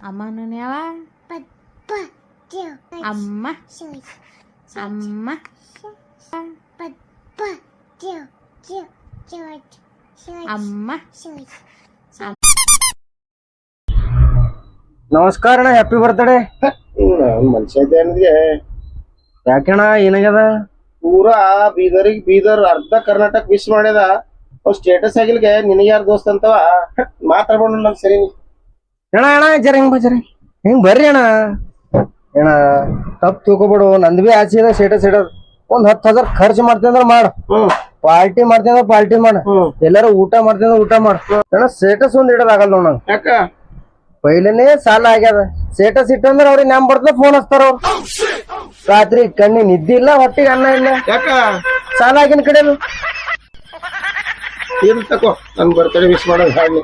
ಅಮ್ಮನ ಯಾವ ಅಮ್ಮ ಅಮ್ಮ ಅಮ್ಮ ನಮಸ್ಕಾರ ಅಣ್ಣ, ಹ್ಯಾಪಿ ಬರ್ತ್ಡೇ. ಮನುಷ್ಯ ಇದ್ದೆ ನನಗೆ ಯಾಕಣ್ಣ ಏನಾಗ್ಯದ? ಪೂರಾ ಬೀದರ್ ಅರ್ಧ ಕರ್ನಾಟಕ ವಿಶ್ ಮಾಡ್ಯದ. ಸ್ಟೇಟಸ್ ಆಗಿಲ್ಗೆ ನಿನಗೆ ಯಾರು ದೋಸ್ತ್ ಅಂತವ ಮಾತಾಡ್ಕೊಂಡು ನಮ್ ಸರಿ. ಅಣ್ಣ ಅಣ್ಣ ಜರ ಹಿಂಗ್ ಬರ್ರಿ ಅಣ್ಣ. ಅಣ್ಣ ತಪ್ಪು ತಿಳ್ಕೊಬೇಡು, ನಂದ್ ಬಿ ಆಸೆ ಇದೆ ಸ್ಟೇಟಸ್ ಇಡೋದು. ಒಂದ್ 10,000 ಖರ್ಚು ಮಾಡ್ತೀನಿ ಅಂದ್ರೆ ಮಾಡು, ಪಾರ್ಟಿ ಮಾಡ್ತೀನಿ ಅಂದ್ರೆ ಪಾರ್ಟಿ ಮಾಡ, ಎಲ್ಲಾರು ಊಟ ಮಾಡ್ತೀನಿ ಅಂದ್ರೆ ಊಟ ಮಾಡು. ಅಣ್ಣ ಸ್ಟೇಟಸ್ ಒಂದ್ ಇಡೋದಾಗಲ್ಲ ನೋಡ್ ನಂಗೆ. ಯಾಕ ಪೈಲನೇ ಸಾಲ ಆಗ್ಯದ. ಸ್ಟೇಟಸ್ ಇಟ್ಟಂದ್ರೆ ಅವ್ರಿಗೆ ನೆಮ್ ಬರ್ತದ, ಫೋನ್ ಹಚ್ತಾರ ಅವ್ರು. ರಾತ್ರಿ ಕಣ್ಣಿ ನಿದ್ದೆ ಇಲ್ಲ, ಹೊಟ್ಟಿಗೆ ಅನ್ನ ಇಲ್ಲ, ಯಾಕ ಸಾಲ ಆಗಿನ ಕಡೆ ಏನ್ ತಕೋ ನನ್ ಬರ್ತಡೇ ವಿಶ್ ಮಾಡೋದು ಹಾಗೆ